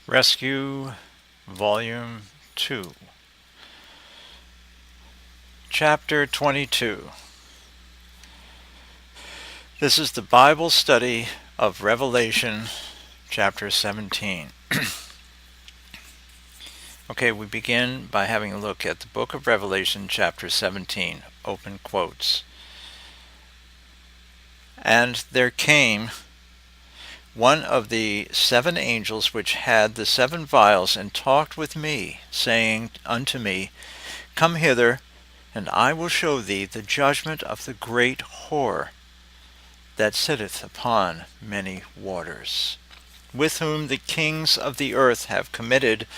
Rescue, Volume 2, Chapter 22. This is the Bible study of Revelation, Chapter 17. Okay, we begin by having a look at the book of Revelation, Chapter 17, open quotes. And there came one of the 7 angels which had the 7 vials, and talked with me, saying unto me, Come hither, and I will show thee the judgment of the great whore that sitteth upon many waters, with whom the kings of the earth have committed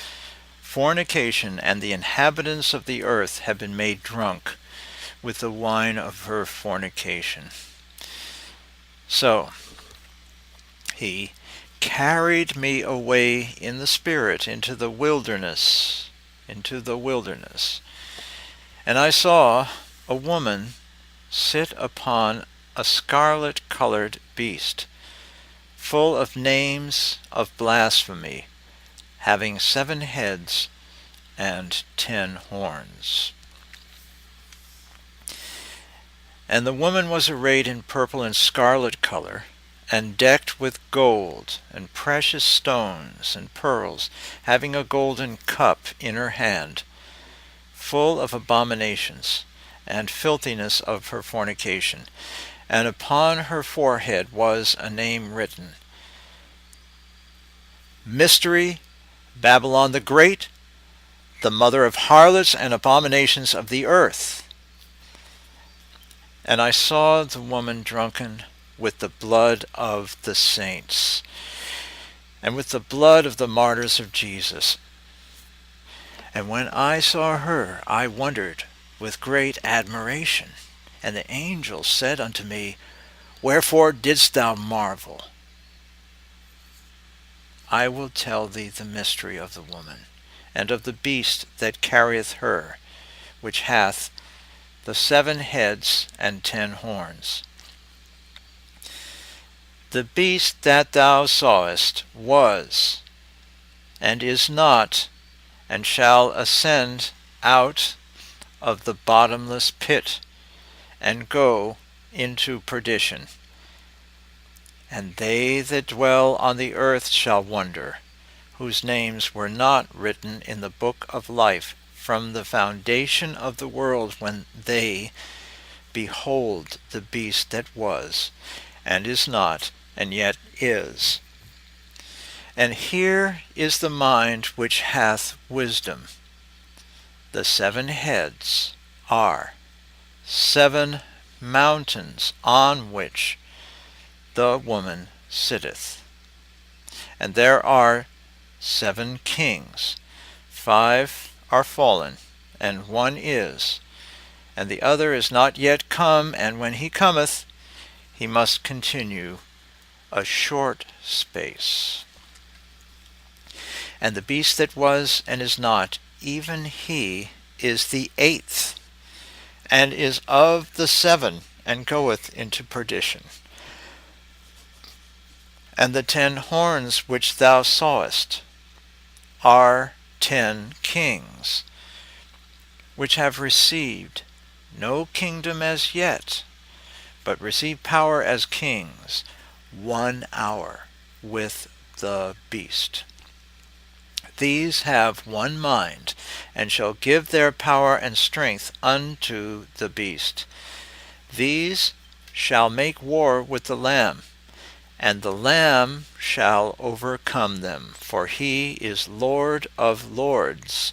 fornication, and the inhabitants of the earth have been made drunk with the wine of her fornication. So he carried me away in the spirit into the wilderness, and I saw a woman sit upon a scarlet-colored beast, full of names of blasphemy, having 7 heads and 10 horns. And the woman was arrayed in purple and scarlet color, and decked with gold and precious stones and pearls, having a golden cup in her hand, full of abominations and filthiness of her fornication. And upon her forehead was a name written, Mystery, Babylon the Great, the mother of harlots and abominations of the earth. And I saw the woman drunken with the blood of the saints, and with the blood of the martyrs of Jesus. And when I saw her, I wondered with great admiration. And the angel said unto me, Wherefore didst thou marvel? I will tell thee the mystery of the woman, and of the beast that carrieth her, which hath the 7 heads and 10 horns. The beast that thou sawest was, and is not, and shall ascend out of the bottomless pit, and go into perdition. And they that dwell on the earth shall wonder, whose names were not written in the book of life from the foundation of the world, when they behold the beast that was, and is not, and yet is. And here is the mind which hath wisdom. The 7 heads are 7 mountains on which the woman sitteth. And there are 7 kings. 5 are fallen, and 1 is, and the other is not yet come, and when he cometh, he must continue a short space. And the beast that was and is not, even he is the 8th, and is of the 7, and goeth into perdition. And the 10 horns which thou sawest are 10 kings, which have received no kingdom as yet, but receive power as kings 1 hour with the beast. These have one mind, and shall give their power and strength unto the beast. These shall make war with the Lamb, and the Lamb shall overcome them, for he is Lord of lords,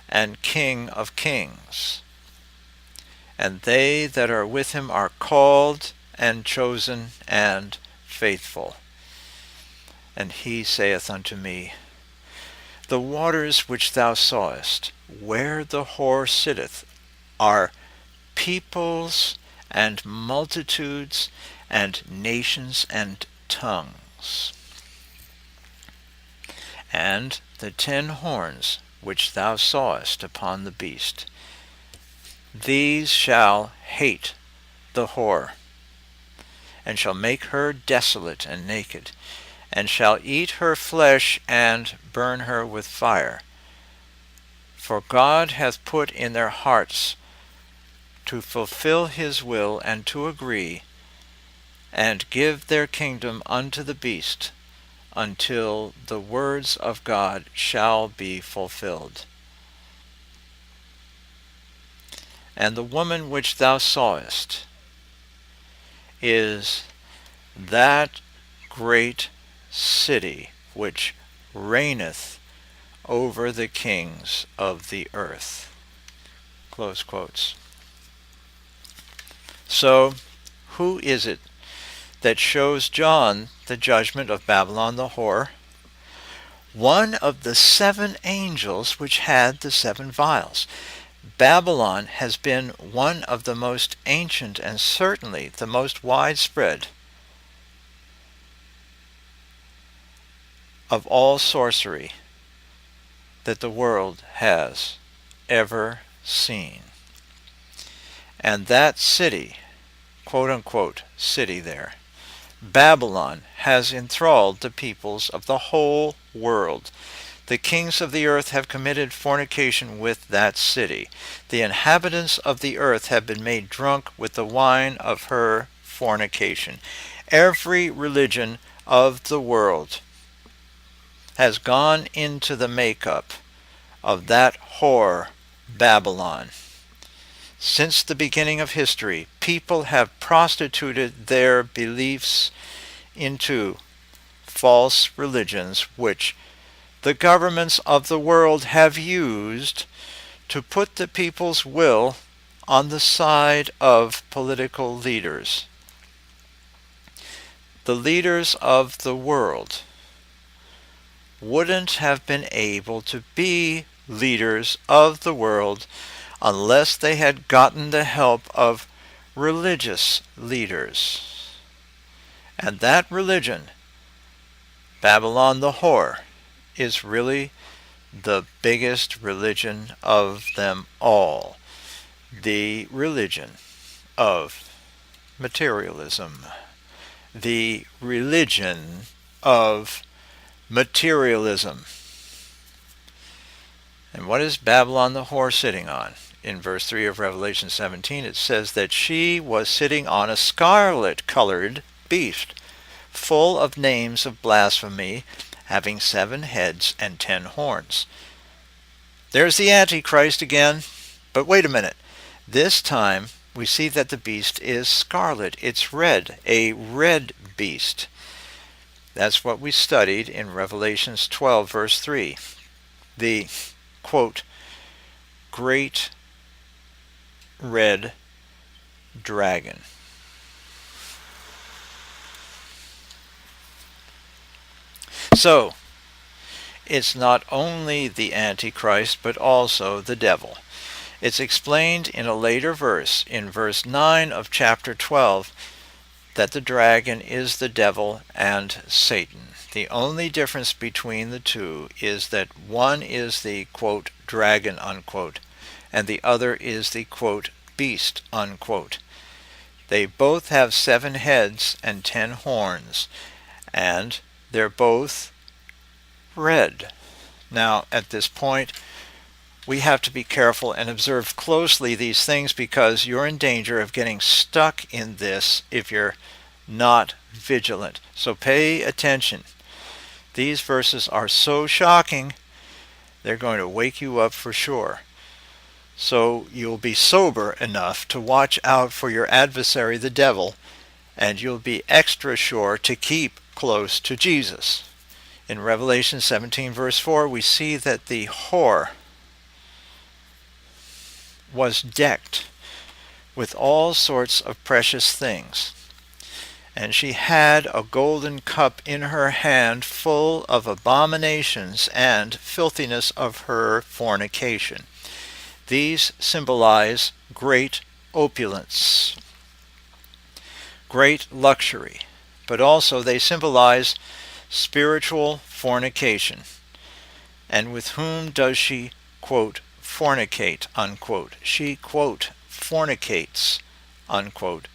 and King of kings. And they that are with him are called, and chosen, and faithful. And he saith unto me, The waters which thou sawest, where the whore sitteth, are peoples, and multitudes, and nations, and tongues. And the 10 horns which thou sawest upon the beast, these shall hate the whore, and shall make her desolate and naked, and shall eat her flesh and burn her with fire. For God hath put in their hearts to fulfill his will and to agree, and give their kingdom unto the beast, until the words of God shall be fulfilled. And the woman which thou sawest is that great city which reigneth over the kings of the earth. Close quotes. So, who is it that shows John the judgment of Babylon the whore? One of the 7 angels which had the 7 vials. Babylon has been one of the most ancient and certainly the most widespread of all sorcery that the world has ever seen. And that city, quote-unquote city there, Babylon, has enthralled the peoples of the whole world. The kings of the earth have committed fornication with that city. The inhabitants of the earth have been made drunk with the wine of her fornication. Every religion of the world has gone into the makeup of that whore, Babylon. Since the beginning of history, people have prostituted their beliefs into false religions which the governments of the world have used to put the people's will on the side of political leaders. The leaders of the world wouldn't have been able to be leaders of the world unless they had gotten the help of religious leaders. And that religion, Babylon the whore, is really the biggest religion of them all. The religion of materialism. The religion of materialism. And what is Babylon the whore sitting on? In verse 3 of Revelation 17, it says that she was sitting on a scarlet-colored beast, full of names of blasphemy, having 7 heads and 10 horns. There's the Antichrist again. But wait a minute. This time we see that the beast is scarlet. It's red, a red beast. That's what we studied in Revelation 12, verse 3. The, quote, great red dragon. So, it's not only the Antichrist, but also the devil. It's explained in a later verse, in verse 9 of chapter 12, that the dragon is the devil and Satan. The only difference between the two is that one is the, quote, dragon, unquote, and the other is the, quote, beast, unquote. They both have 7 heads and 10 horns, and they're both red. Now, at this point, we have to be careful and observe closely these things because you're in danger of getting stuck in this if you're not vigilant. So pay attention. These verses are so shocking, they're going to wake you up for sure. So you'll be sober enough to watch out for your adversary, the devil, and you'll be extra sure to keep close to Jesus. In Revelation 17, verse 4, we see that the whore was decked with all sorts of precious things. And she had a golden cup in her hand full of abominations and filthiness of her fornication. These symbolize great opulence, great luxury, but also they symbolize spiritual fornication. And with whom does she, quote, fornicate, unquote? She, quote, fornicates, unquote,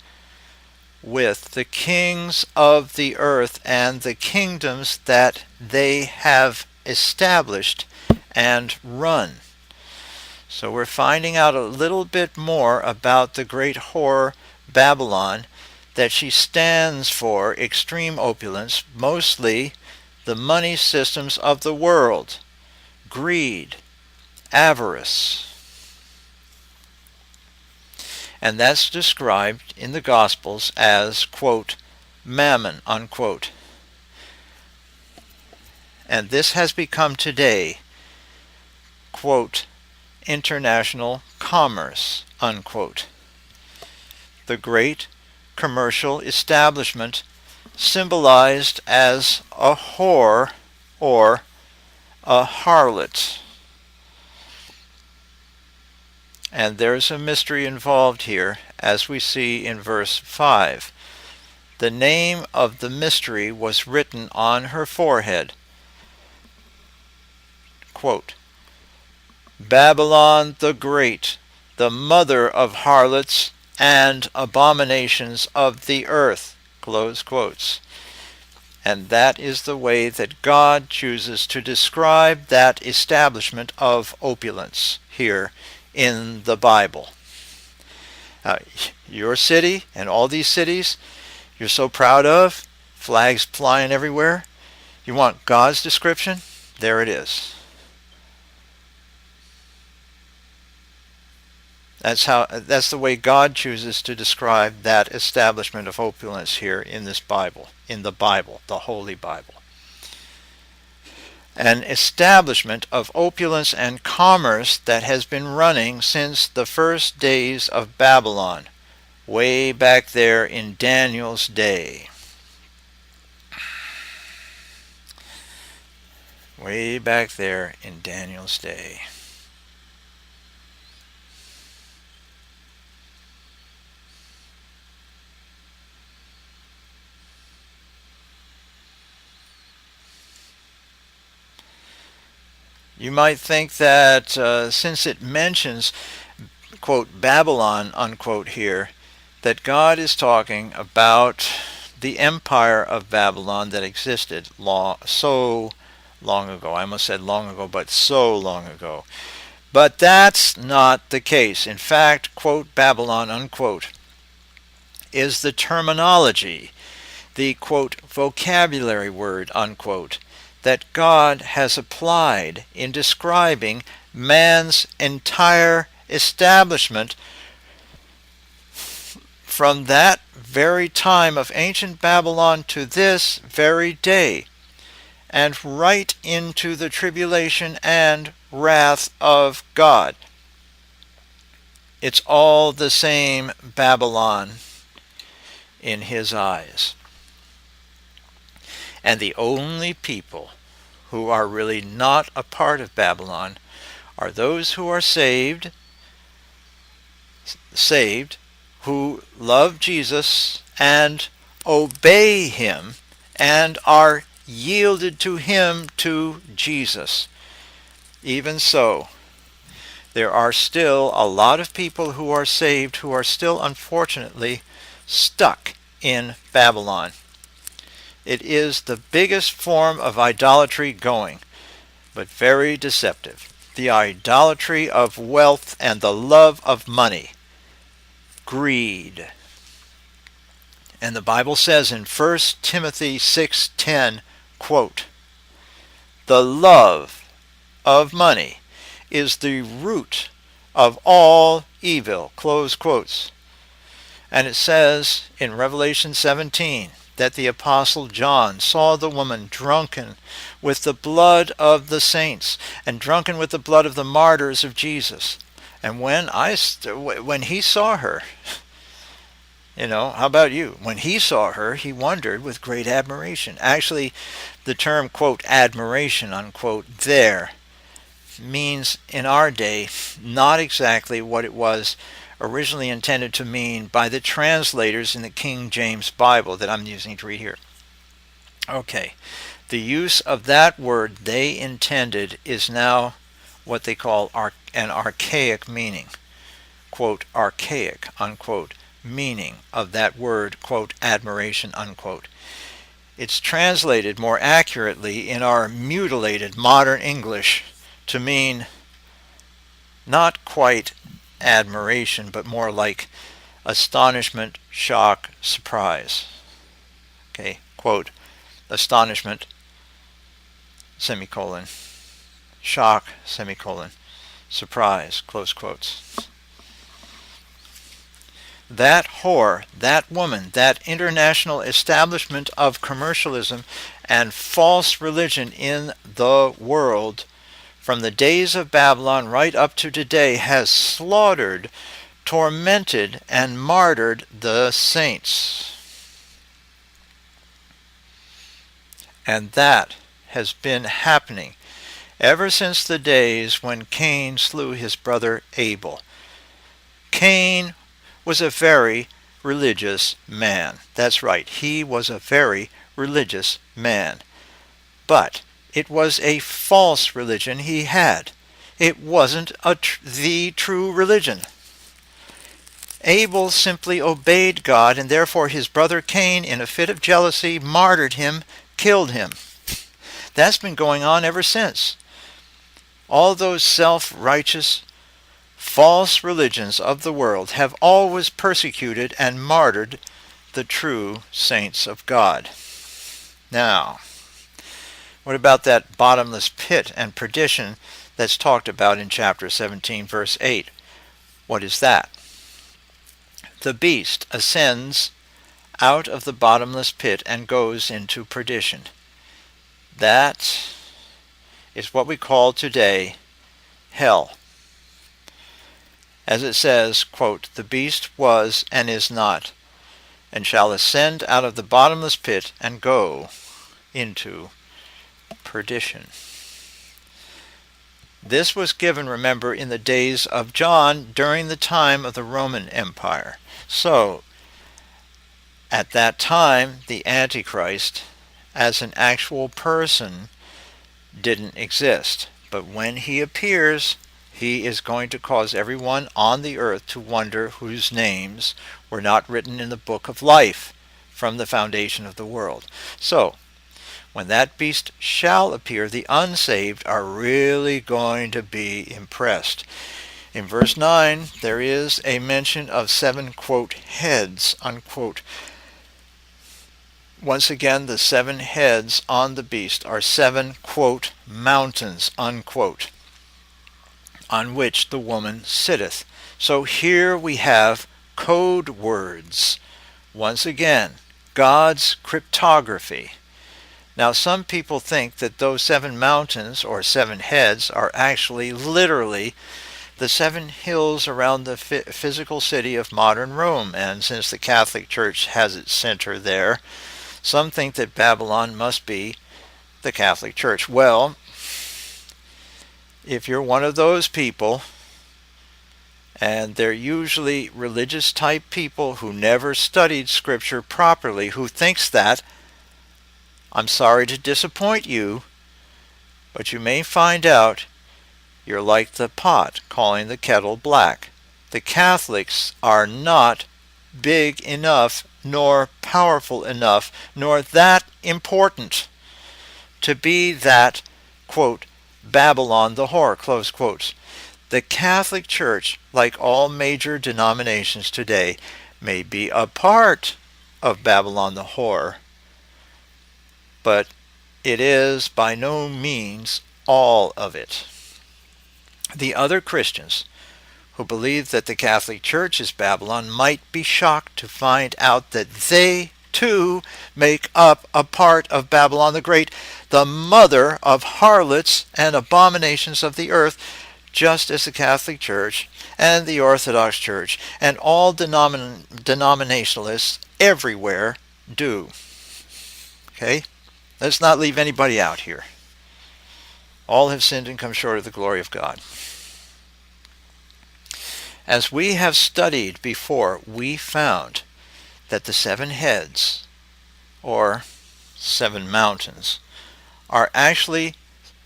with the kings of the earth and the kingdoms that they have established and run. So we're finding out a little bit more about the great whore Babylon, that she stands for extreme opulence, mostly the money systems of the world, greed, avarice. And that's described in the Gospels as, quote, mammon, unquote. And this has become today, quote, international commerce, unquote. The great commercial establishment symbolized as a whore or a harlot. And there's a mystery involved here, as we see in verse 5. The name of the mystery was written on her forehead. Quote, Babylon the Great, the mother of harlots and abominations of the earth. Close quotes. And that is the way that God chooses to describe that establishment of opulence here in the Bible. Your city and all these cities you're so proud of, flags flying everywhere. You want God's description? There it is. That's the way God chooses to describe that establishment of opulence here in this Bible, the Holy Bible. An establishment of opulence and commerce that has been running since the first days of Babylon, way back there in Daniel's day. Way back there in Daniel's day. You might think that since it mentions, quote, Babylon, unquote, here, that God is talking about the empire of Babylon that existed so long ago. I almost said long ago, but so long ago. But that's not the case. In fact, quote, Babylon, unquote, is the terminology, the, quote, vocabulary word, unquote, that God has applied in describing man's entire establishment from that very time of ancient Babylon to this very day, and right into the tribulation and wrath of God. It's all the same Babylon in his eyes. And the only people who are really not a part of Babylon are those who are saved, who love Jesus and obey him and are yielded to him, to Jesus. Even so, there are still a lot of people who are saved who are still unfortunately stuck in Babylon. It is the biggest form of idolatry going, but very deceptive. The idolatry of wealth and the love of money. Greed. And the Bible says in 1 Timothy 6:10, quote, the love of money is the root of all evil, close quotes. And it says in Revelation 17, that the Apostle John saw the woman drunken with the blood of the saints and drunken with the blood of the martyrs of Jesus. And when he saw her, how about you? When he saw her, he wondered with great admiration. Actually, the term, quote, admiration, unquote, there means in our day not exactly what it was originally intended to mean by the translators in the King James Bible that I'm using to read here. Okay, the use of that word they intended is now what they call an archaic meaning. Quote, archaic, unquote, meaning of that word, quote, admiration, unquote. It's translated more accurately in our mutilated modern English to mean not quite admiration, but more like astonishment, shock, surprise. Okay, quote, astonishment, semicolon, shock, semicolon, surprise, close quotes. That whore, that woman, that international establishment of commercialism and false religion in the world, from the days of Babylon right up to today, has slaughtered, tormented, and martyred the saints. And that has been happening ever since the days when Cain slew his brother Abel. Cain was a very religious man. That's right, he was a very religious man. But it was a false religion he had. It wasn't the true religion. Abel simply obeyed God, and therefore his brother Cain, in a fit of jealousy, martyred him, killed him. That's been going on ever since. All those self-righteous, false religions of the world have always persecuted and martyred the true saints of God. Now, what about that bottomless pit and perdition that's talked about in chapter 17, verse 8? What is that? The beast ascends out of the bottomless pit and goes into perdition. That is what we call today hell. As it says, quote, the beast was and is not, and shall ascend out of the bottomless pit and go into perdition. This was given, remember, in the days of John during the time of the Roman Empire. So, at that time, the Antichrist, as an actual person, didn't exist. But when he appears, he is going to cause everyone on the earth to wonder whose names were not written in the book of life from the foundation of the world. So, when that beast shall appear, the unsaved are really going to be impressed. In verse 9, there is a mention of 7, quote, heads, unquote. Once again, the 7 heads on the beast are 7, quote, mountains, unquote, on which the woman sitteth. So here we have code words. Once again, God's cryptography. Now, some people think that those 7 mountains, or 7 heads, are actually literally the 7 hills around the physical city of modern Rome. And since the Catholic Church has its center there, some think that Babylon must be the Catholic Church. Well, if you're one of those people, and they're usually religious type people who never studied Scripture properly, who thinks that, I'm sorry to disappoint you, but you may find out you're like the pot calling the kettle black. The Catholics are not big enough, nor powerful enough, nor that important to be that, quote, Babylon the whore, close quotes. The Catholic Church, like all major denominations today, may be a part of Babylon the whore, but it is by no means all of it. The other Christians who believe that the Catholic Church is Babylon might be shocked to find out that they too make up a part of Babylon the Great, the mother of harlots and abominations of the earth, just as the Catholic Church and the Orthodox Church and all denominationalists everywhere do. Okay? Let's not leave anybody out here. All have sinned and come short of the glory of God. As we have studied before, we found that the 7 heads, or 7 mountains, are actually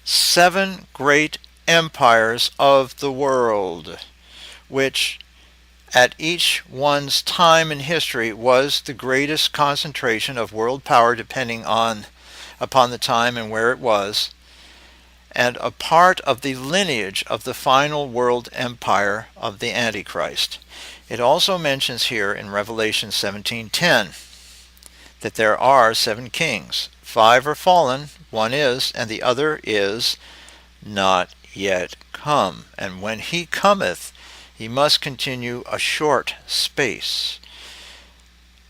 7 great empires of the world, which at each one's time in history was the greatest concentration of world power depending upon the time and where it was, and a part of the lineage of the final world empire of the Antichrist. It also mentions here in Revelation 17:10 that there are 7 kings. 5 are fallen, one is, and the other is not yet come. And when he cometh, he must continue a short space.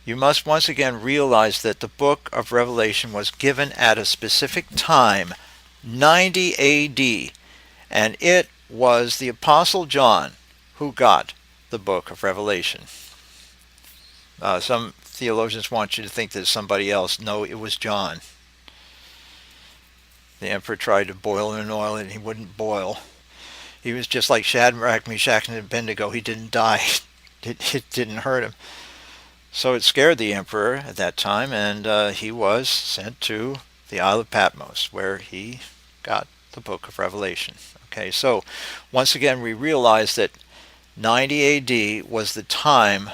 You must once again realize that the book of Revelation was given at a specific time, 90 AD, and it was the Apostle John who got the book of Revelation. Some theologians want you to think that it's somebody else. No, it was John. The emperor tried to boil him in oil and he wouldn't boil. He was just like Shadrach, Meshach, and Abednego. He didn't die. It didn't hurt him. So it scared the emperor at that time, and he was sent to the Isle of Patmos, where he got the book of Revelation. Okay, so once again we realize that 90 AD was the time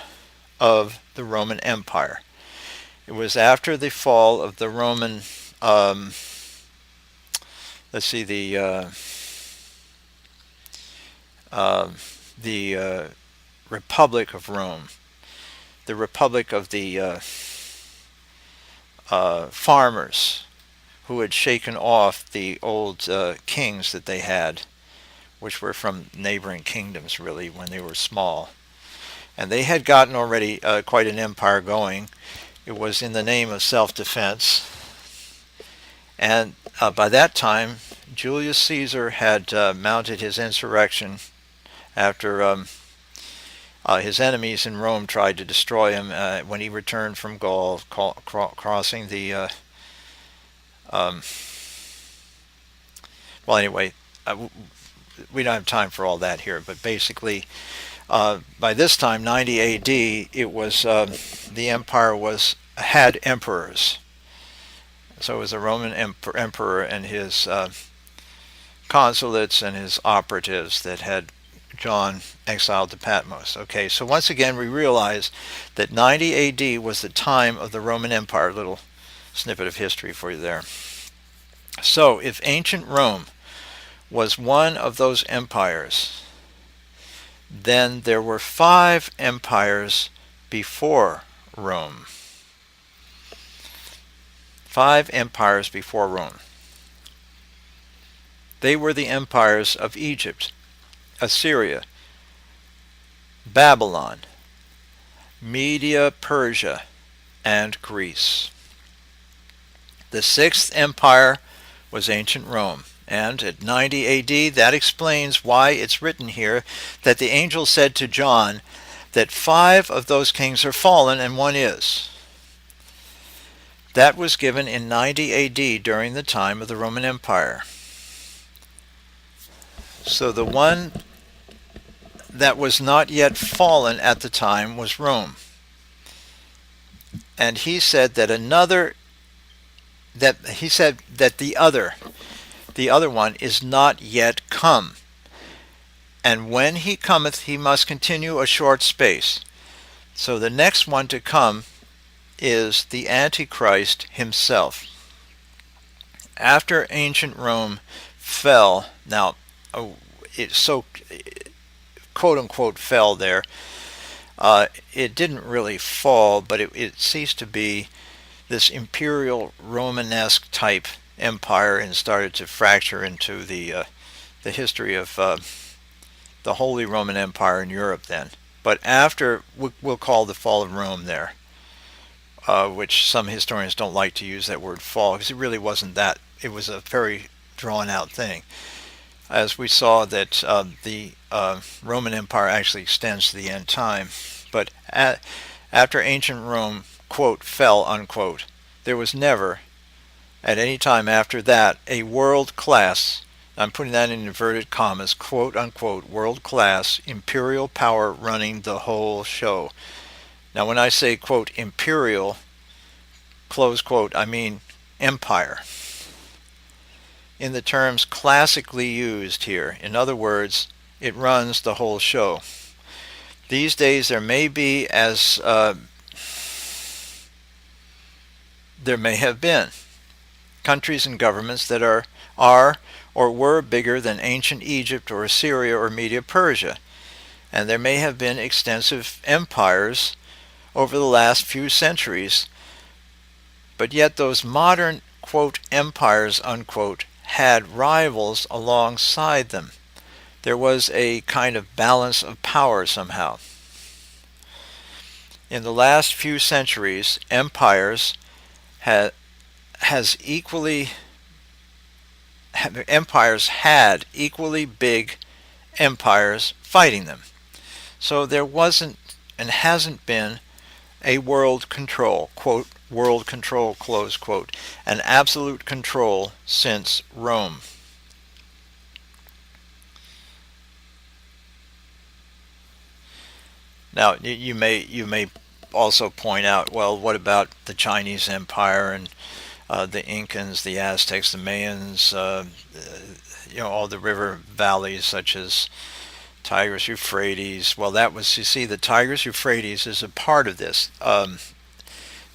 of the Roman Empire. It was after the fall of the Roman, the Republic of Rome, the Republic of the farmers who had shaken off the old kings that they had, which were from neighboring kingdoms really when they were small. And they had gotten already quite an empire going. It was in the name of self-defense. And by that time, Julius Caesar had mounted his insurrection after his enemies in Rome tried to destroy him when he returned from Gaul, crossing the... well, anyway, we don't have time for all that here, but basically, by this time, 90 AD, it was the empire had emperors. So it was a Roman emperor and his consulates and his operatives that had John exiled to Patmos. Okay, so once again we realize that 90 AD was the time of the Roman Empire. A little snippet of history for you there. So if ancient Rome was one of those empires, then there were 5 empires before Rome. 5 empires before Rome. They were the empires of Egypt, Assyria, Babylon, Media, Persia, and Greece. The 6th empire was ancient Rome, and at 90 AD, that explains why it's written here that the angel said to John that 5 of those kings are fallen and one is. That was given in 90 AD during the time of the Roman Empire. So the one that was not yet fallen at the time was Rome. And he said that the other one is not yet come. And when he cometh, he must continue a short space. So the next one to come is the Antichrist himself. After ancient Rome fell, now it so quote-unquote fell there, it didn't really fall, but it ceased to be this imperial Romanesque type empire and started to fracture into the history of the Holy Roman Empire in Europe then. But after, we'll call the fall of Rome there, which some historians don't like to use that word fall, because it really wasn't that. It was a very drawn-out thing. As we saw that the Roman Empire actually extends to the end time. But after ancient Rome, quote, fell, unquote, there was never, at any time after that, a world-class, I'm putting that in inverted commas, quote, unquote, world-class imperial power running the whole show. Now when I say, quote, imperial, close quote, I mean empire. In the terms classically used here. In other words, it runs the whole show. These days there may be there may have been countries and governments that are or were bigger than ancient Egypt or Assyria or Media Persia, and there may have been extensive empires over the last few centuries, but yet those modern, quote, empires, unquote, had rivals alongside them. There was a kind of balance of power somehow. In the last few centuries, empires had equally big empires fighting them. So there wasn't and hasn't been a world control, quote, world control, close quote, an absolute control since Rome. Now, you may also point out, well, what about the Chinese Empire and the Incans, the Aztecs, the Mayans, all the river valleys such as Tigris, Euphrates. Well, that was, you see, the Tigris, Euphrates is a part of this.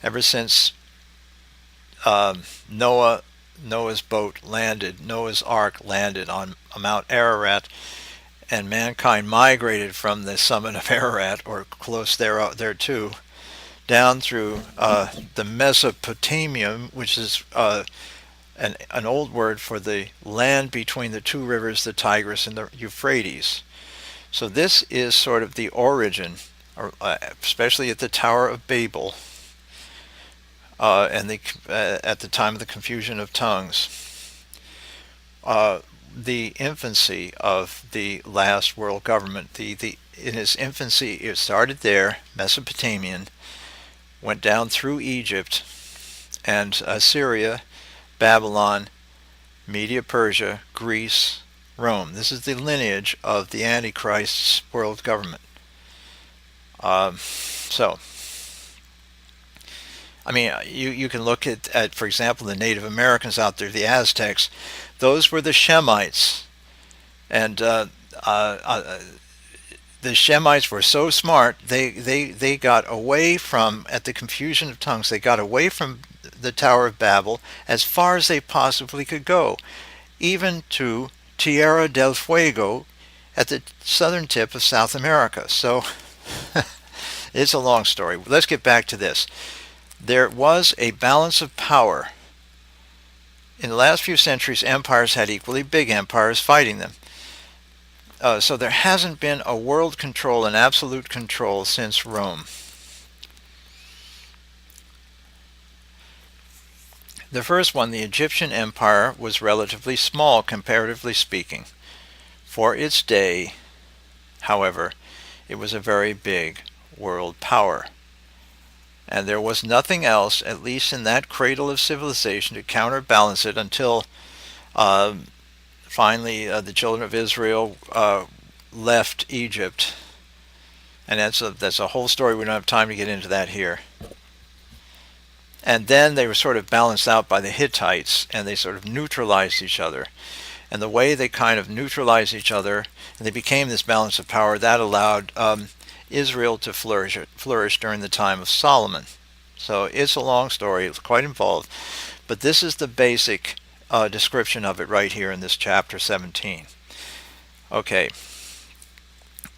Ever since Noah's Ark landed on Mount Ararat, and mankind migrated from the summit of Ararat, or close thereto, down through the Mesopotamia, which is an old word for the land between the two rivers, the Tigris and the Euphrates. So this is sort of the origin, especially at the Tower of Babel, and at the time of the confusion of tongues, the infancy of the last world government. In its infancy, it started there, Mesopotamian, went down through Egypt and Assyria, Babylon, Media Persia, Greece, Rome. This is the lineage of the Antichrist's world government. You can look at, for example, the Native Americans out there, the Aztecs. Those were the Shemites, and the Shemites were so smart. They got away from, at the confusion of tongues, they got away from the Tower of Babel as far as they possibly could go, even to Tierra del Fuego at the southern tip of South America. So it's a long story. Let's get back to this. There was a balance of power. In the last few centuries, empires had equally big empires fighting them. So there hasn't been a world control, an absolute control, since Rome. The first one, the Egyptian Empire, was relatively small, comparatively speaking. For its day, however, it was a very big world power. And there was nothing else, at least in that cradle of civilization, to counterbalance it until finally the children of Israel left Egypt. And that's a whole story. We don't have time to get into that here. And then they were sort of balanced out by the Hittites, and they sort of neutralized each other. And the way they kind of neutralized each other, and they became this balance of power, that allowed Israel to flourish during the time of Solomon. So it's a long story. It's quite involved. But this is the basic description of it right here in this chapter 17. Okay.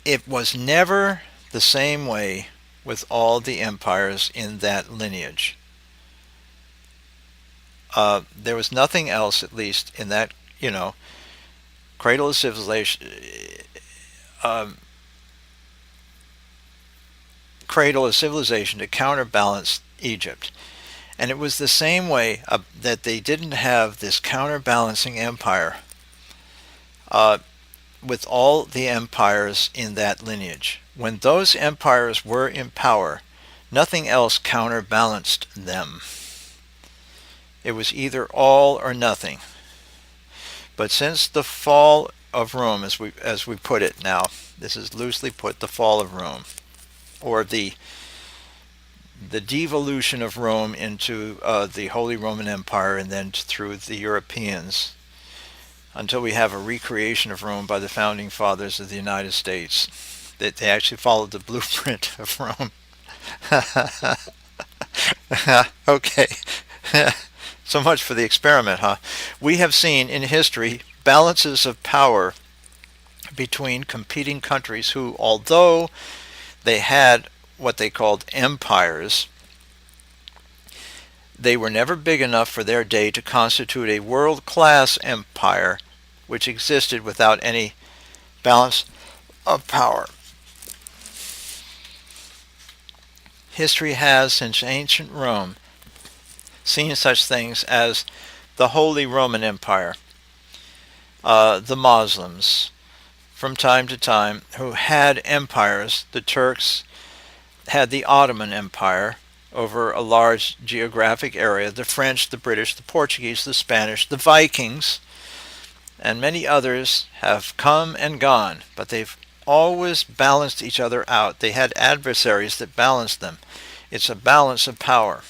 It was never the same way with all the empires in that lineage. There was nothing else, at least in that, cradle of civilization, to counterbalance Egypt. And it was the same way that they didn't have this counterbalancing empire with all the empires in that lineage. When those empires were in power, nothing else counterbalanced them. It was either all or nothing. But since the fall of Rome, as we put it now, this is loosely put, the fall of Rome, or the devolution of Rome into the Holy Roman Empire, and then through the Europeans, until we have a recreation of Rome by the founding fathers of the United States. They actually followed the blueprint of Rome. Okay. So much for the experiment, huh? We have seen in history balances of power between competing countries who, although they had what they called empires, they were never big enough for their day to constitute a world-class empire which existed without any balance of power. History has, since ancient Rome, seen such things as the Holy Roman Empire, the Muslims, from time to time, who had empires. The Turks had the Ottoman Empire over a large geographic area, the French, the British, the Portuguese, the Spanish, the Vikings, and many others have come and gone, but they've always balanced each other out. They had adversaries that balanced them. It's a balance of power.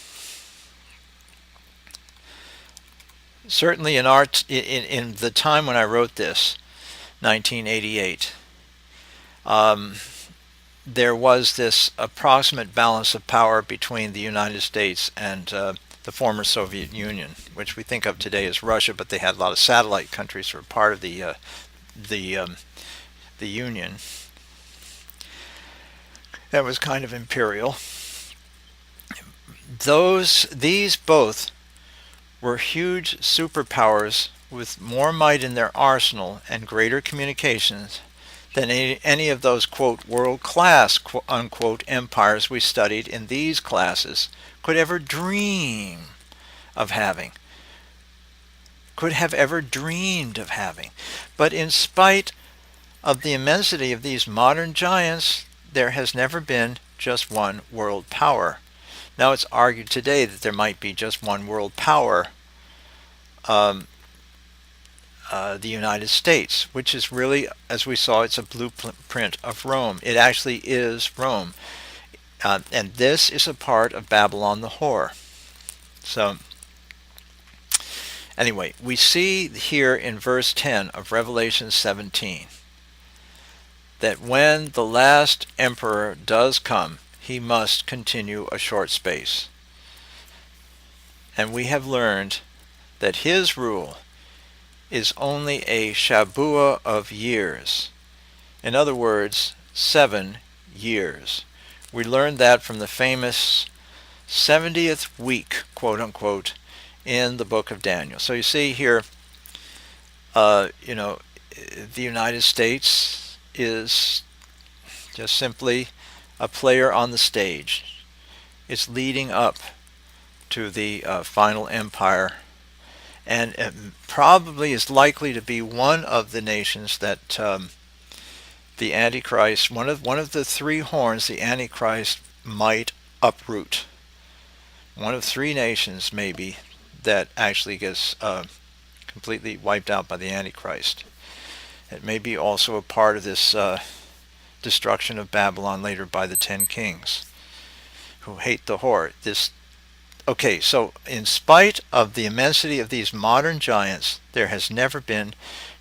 Certainly in the time when I wrote this, 1988, there was this approximate balance of power between the United States and the former Soviet Union, which we think of today as Russia, but they had a lot of satellite countries who were part of the Union. That was kind of imperial. These both were huge superpowers with more might in their arsenal and greater communications than any of those, quote, world-class, unquote, empires we studied in these classes could ever dream of having, could have ever dreamed of having. But in spite of the immensity of these modern giants, there has never been just one world power. Now it's argued today that there might be just one world power, the United States, which is really, as we saw, it's a blueprint of Rome. It actually is Rome. And this is a part of Babylon the whore. So, anyway, we see here in verse 10 of Revelation 17 that when the last emperor does come, he must continue a short space. And we have learned that his rule is only a Shabuah of years. In other words, 7 years. We learned that from the famous 70th week, quote unquote, in the book of Daniel. So you see here, the United States is just simply a player on the stage. It's leading up to the final empire, and it probably is likely to be one of the nations that the Antichrist, one of the 3 horns, the Antichrist might uproot. One of 3 nations, maybe, that actually gets completely wiped out by the Antichrist. It may be also a part of this destruction of Babylon later by the 10 kings who hate the whore. Okay, so in spite of the immensity of these modern giants, there has never been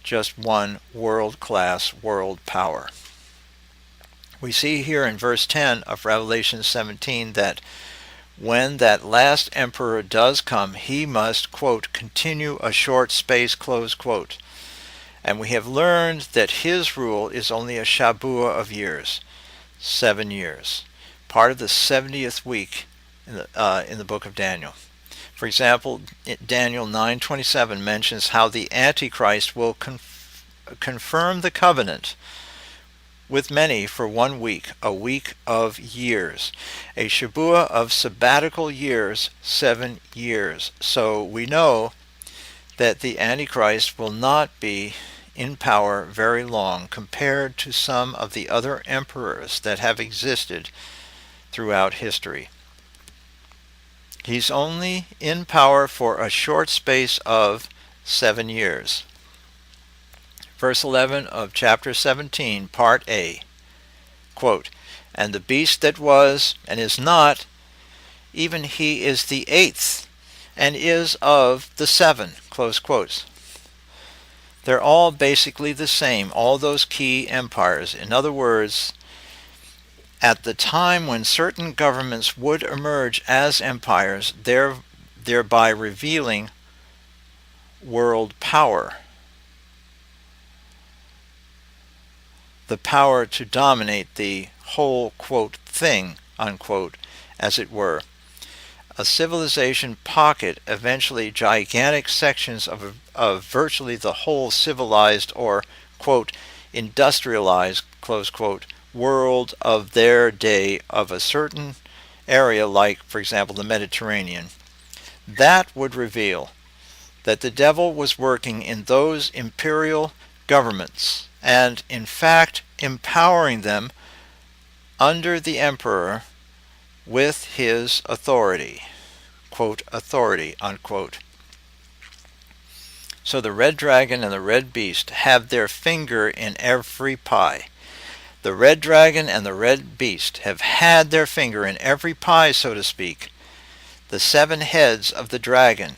just one world-class world power. We see here in verse 10 of Revelation 17 that when that last emperor does come, he must, quote, continue a short space, close quote. And we have learned that his rule is only a Shabuah of years, 7 years, part of the 70th week in the book of Daniel. For example, Daniel 9:27 mentions how the Antichrist will confirm the covenant with many for 1 week, a week of years. A Shabuah of sabbatical years, 7 years. So we know that the Antichrist will not be in power very long compared to some of the other emperors that have existed throughout history. He's only in power for a short space of 7 years. Verse 11 of chapter 17, part A, quote, and the beast that was and is not, even he is the 8th, and is of the 7, close quotes. They're all basically the same, all those key empires. In other words, at the time when certain governments would emerge as empires, thereby revealing world power, the power to dominate the whole, quote, thing, unquote, as it were. A civilization pocket, eventually gigantic sections of virtually the whole civilized or, quote, industrialized, close quote, world of their day of a certain area like, for example, the Mediterranean. That would reveal that the devil was working in those imperial governments and, in fact, empowering them under the emperor with his authority, quote, authority, unquote. So the red dragon and the red beast have their finger in every pie. The red dragon and the red beast have had their finger in every pie, so to speak. The 7 heads of the dragon,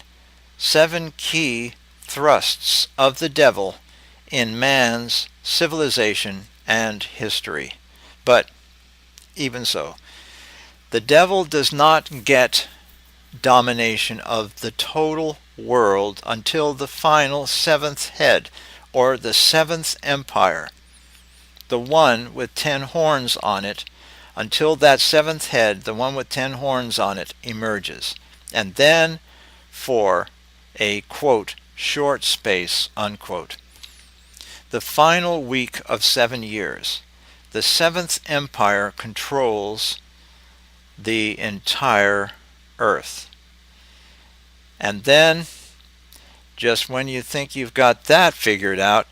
7 key thrusts of the devil in man's civilization and history. But even so, the devil does not get domination of the total world until the final 7th head, or the 7th empire, the one with 10 horns on it, until that 7th head, the one with 10 horns on it, emerges. And then, for a, quote, short space, unquote, the final week of 7 years, the 7th empire controls the entire earth. And then, just when you think you've got that figured out,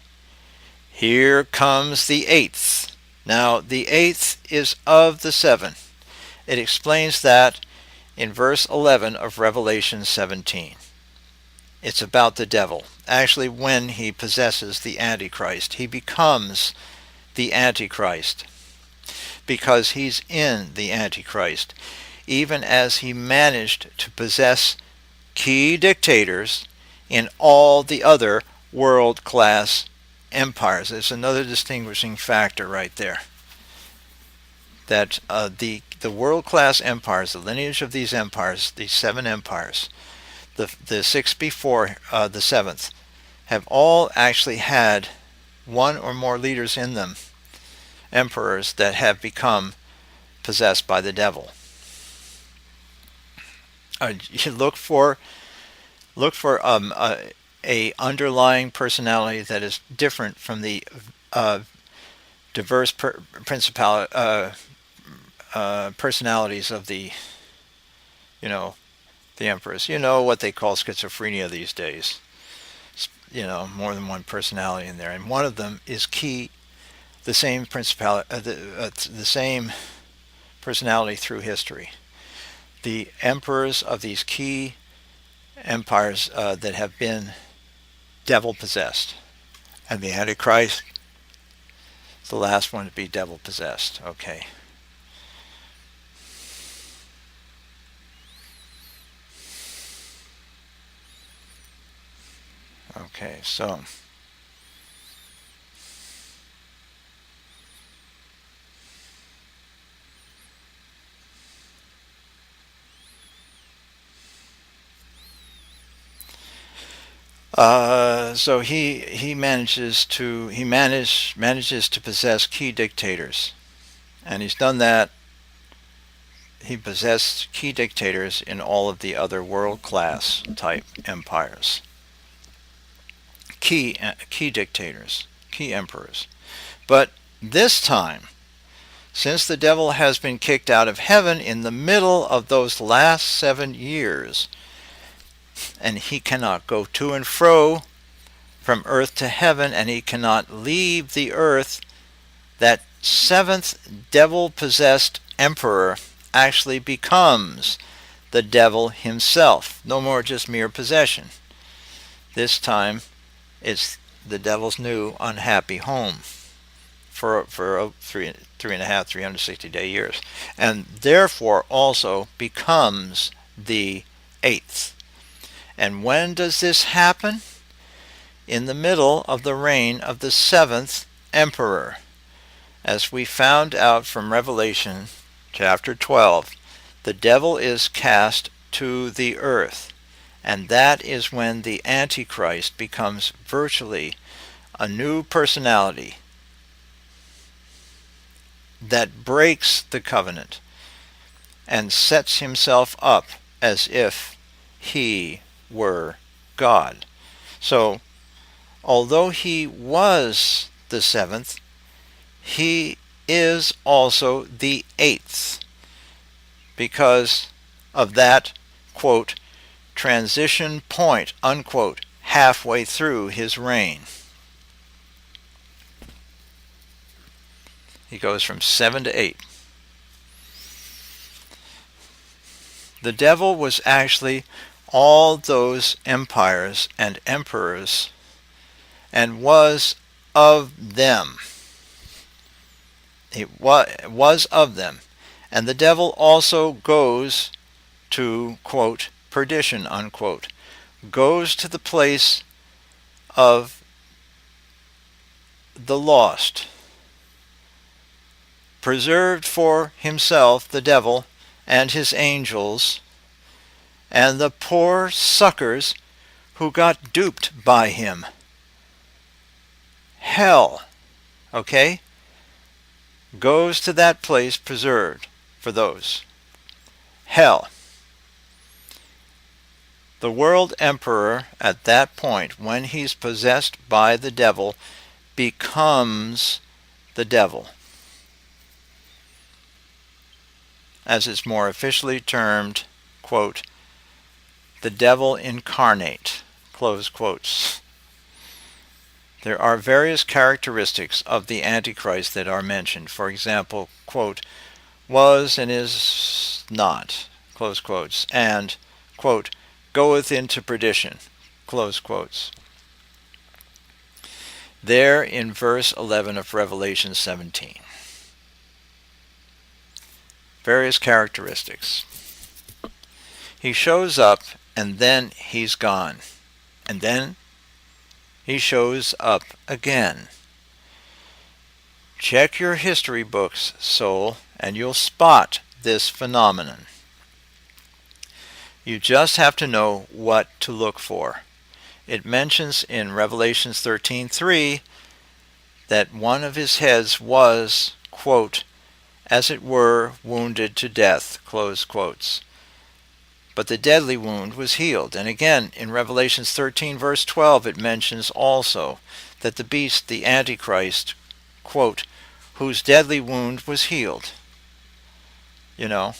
here comes the 8th. Now, the 8th is of the 7. It explains that in verse 11 of Revelation 17. It's about the devil. Actually, when he possesses the Antichrist, he becomes the Antichrist because he's in the Antichrist, even as he managed to possess key dictators in all the other world-class empires. There's another distinguishing factor right there. That the world-class empires, the lineage of these empires, these 7 empires, the 6 before the 7th, have all actually had one or more leaders in them, emperors that have become possessed by the devil. You look for a underlying personality that is different from the diverse personalities of the emperors. You know what they call schizophrenia these days. More than one personality in there, and one of them is the same the same personality through history. The emperors of these key empires that have been devil possessed, and the Antichrist is the last one to be devil possessed. Okay. Okay, so he manages to possess key dictators, and he's done that. He possessed key dictators in all of the other world-class type empires. Key dictators, key emperors. But this time, since the devil has been kicked out of heaven in the middle of those last 7 years, and he cannot go to and fro from earth to heaven, and he cannot leave the earth, that 7th devil-possessed emperor actually becomes the devil himself. No more just mere possession. This time, it's the devil's new unhappy home for 360-day years, and therefore also becomes the 8th. And when does this happen? In the middle of the reign of the 7th emperor. As we found out from Revelation chapter 12, the devil is cast to the earth, and that is when the Antichrist becomes virtually a new personality that breaks the covenant and sets himself up as if he were God. So, although he was the seventh, he is also the eighth, because of that, quote, transition point, unquote, halfway through his reign. He goes from 7 to 8. The devil was actually all those empires and emperors, and was of them. It was of them. And the devil also goes to, quote, perdition, unquote, goes to the place of the lost, preserved for himself, the devil, and his angels, and the poor suckers who got duped by him. Hell, okay, goes to that place preserved for those. Hell. The world emperor at that point, when he's possessed by the devil, becomes the devil, as it's more officially termed, quote, the devil incarnate, close quotes. There are various characteristics of the Antichrist that are mentioned. For example, quote, was and is not, close quotes, and, quote, goeth into perdition, close quotes. There in verse 11 of Revelation 17. Various characteristics. He shows up, and then he's gone. And then he shows up again. Check your history books, soul, and you'll spot this phenomenon. You just have to know what to look for. It mentions in Revelation 13:3 that one of his heads was, quote, as it were, wounded to death, close quotes. But the deadly wound was healed. And again, in Revelation 13, verse 12, it mentions also that the beast, the Antichrist, quote, whose deadly wound was healed. You know.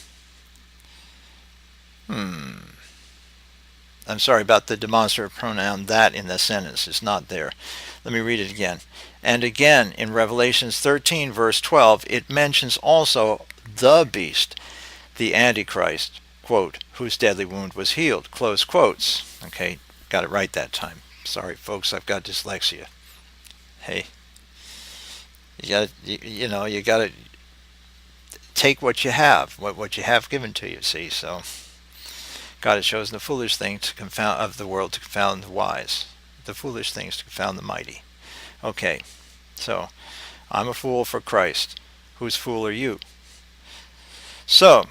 I'm sorry about the demonstrative pronoun that in the sentence. It's not there. Let me read it again. And again, in Revelation 13, verse 12, it mentions also the beast, the Antichrist, quote, whose deadly wound was healed, close quotes. Okay, got it right that time. Sorry, folks, I've got dyslexia. Hey, you got to take what you have, what you have given to you, see, so God has chosen the foolish things to confound of the world to confound the wise, the foolish things to confound the mighty. Okay, so I'm a fool for Christ. Whose fool are you? So,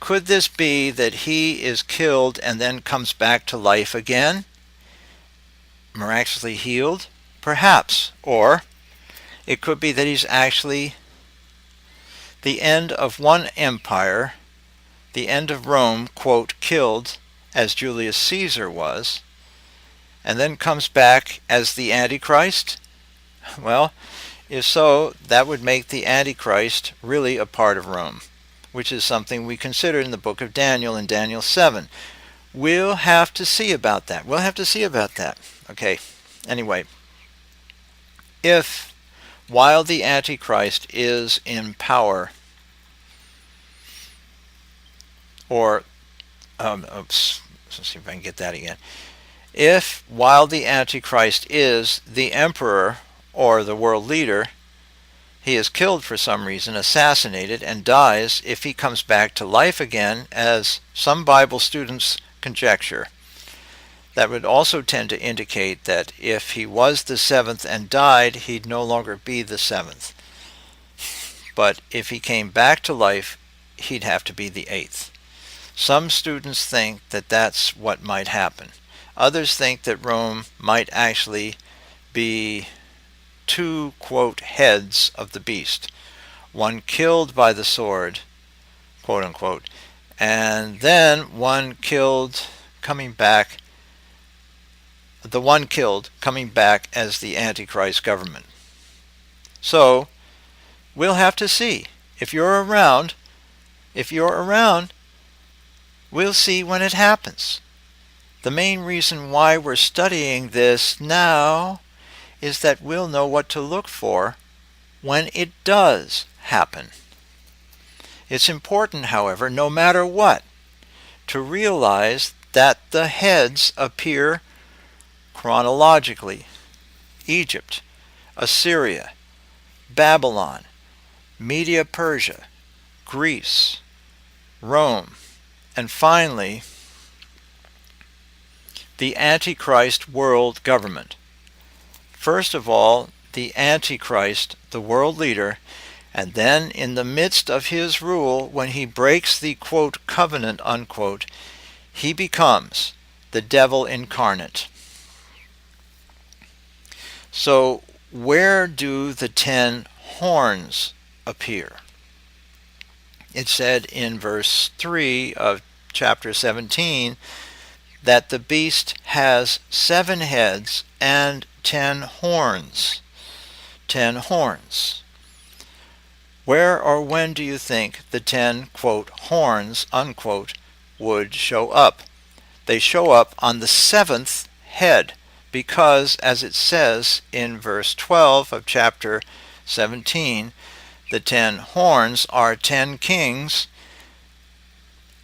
could this be that he is killed and then comes back to life again? Miraculously healed? Perhaps. Or it could be that he's actually the end of one empire, the end of Rome, quote, killed as Julius Caesar was, and then comes back as the Antichrist? Well, if so, that would make the Antichrist really a part of Rome, which is something we considered in the book of Daniel in Daniel 7. We'll have to see about that. Okay, anyway, if while the Antichrist is in power, or, let's see if I can get that again. If while the Antichrist is the emperor or the world leader, he is killed for some reason, assassinated, and dies, if he comes back to life again, as some Bible students conjecture, That would also tend to indicate that if he was the seventh and died, he'd no longer be the seventh. But if he came back to life, he'd have to be the eighth. Some students think that that's what might happen. Others think that Rome might actually be two, quote, heads of the beast. One killed by the sword, quote unquote, and then one killed coming back, the one killed coming back as the Antichrist government. So, we'll have to see. If you're around, we'll see when it happens. The main reason why we're studying this now is that we'll know what to look for when it does happen. It's important, however, no matter what, to realize that the heads appear chronologically. Egypt, Assyria, Babylon, Media-Persia, Greece, Rome, and finally, the Antichrist world government. First of all, the Antichrist, the world leader, and then in the midst of his rule, when he breaks the, quote, covenant, unquote, he becomes the devil incarnate. So, where do the 10 horns appear? It said in verse 3 of chapter 17 that the beast has 7 heads and 10 horns. 10 horns. Where or when do you think the 10, quote, horns, unquote, would show up? They show up on the 7th head because, as it says in verse 12 of chapter 17, the 10 horns are 10 kings,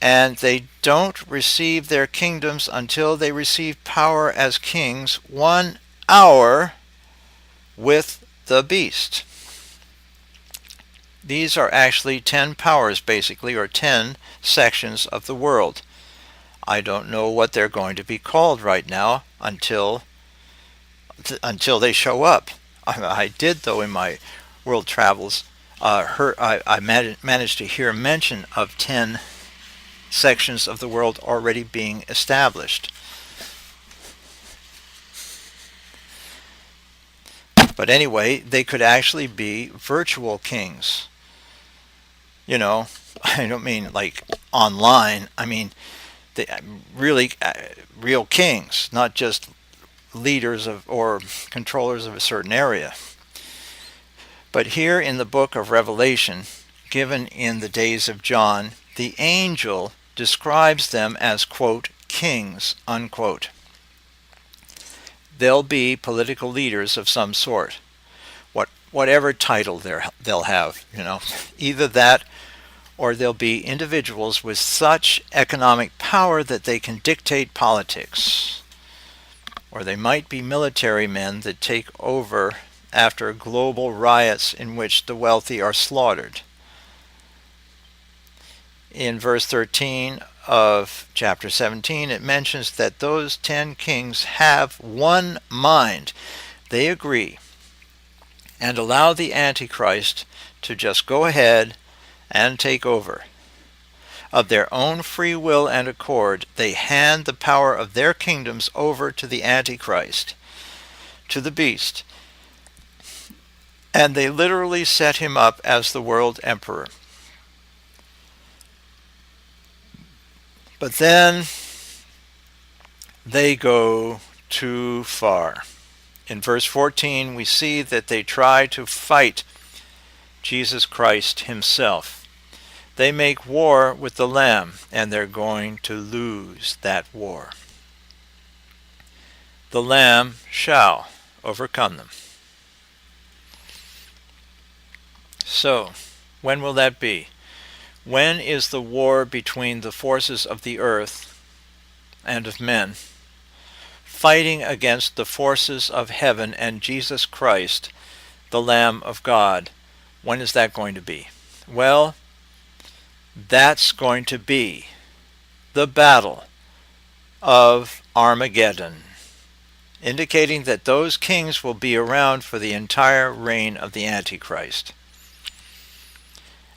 and they don't receive their kingdoms until they receive power as kings 1 hour with the beast. These are actually 10 powers, basically, or 10 sections of the world. I don't know what they're going to be called right now until they show up. I did, though, in my world travels, I managed to hear mention of 10 sections of the world already being established. But anyway, they could actually be virtual kings. You know, I don't mean like online. I mean, they really real kings, not just leaders of or controllers of a certain area. But here in the book of Revelation, given in the days of John, the angel describes them as, quote, kings, unquote. They'll be political leaders of some sort, whatever title they'll have, you know, either that or they'll be individuals with such economic power that they can dictate politics. Or they might be military men that take over after global riots in which the wealthy are slaughtered. In verse 13 of chapter 17, it mentions that those 10 kings have one mind. They agree and allow the Antichrist to just go ahead and take over. Of their own free will and accord, they hand the power of their kingdoms over to the Antichrist, to the beast, and they literally set him up as the world emperor. But then they go too far. In verse 14, we see that they try to fight Jesus Christ himself. They make war with the Lamb, and they're going to lose that war. The Lamb shall overcome them. So, when will that be? When is the war between the forces of the earth and of men fighting against the forces of heaven and Jesus Christ, the Lamb of God? When is that going to be? Well, that's going to be the battle of Armageddon, indicating that those kings will be around for the entire reign of the Antichrist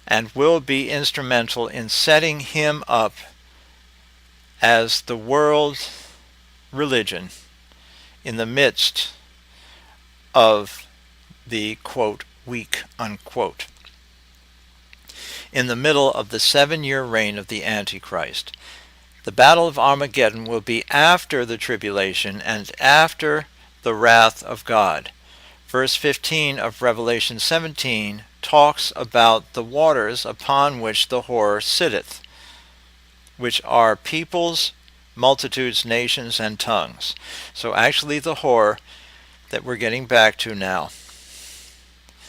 and will be instrumental in setting him up as the world religion in the midst of the, quote, weak, unquote, in the middle of the 7-year reign of the Antichrist. The Battle of Armageddon will be after the tribulation and after the wrath of God. Verse 15 of Revelation 17 talks about the waters upon which the whore sitteth, which are peoples, multitudes, nations, and tongues. So actually the whore that we're getting back to now,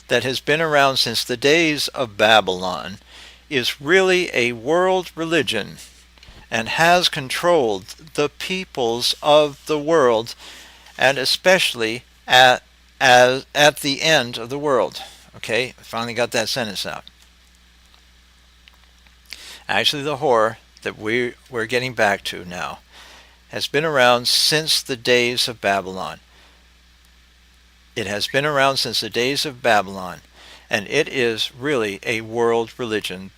that has been around since the days of Babylon, is really a world religion and has controlled the peoples of the world, and especially at the end of the world. Okay, I finally got that sentence out. Actually, the whore that we're getting back to now has been around since the days of Babylon. It has been around since the days of Babylon, and it is really a world religion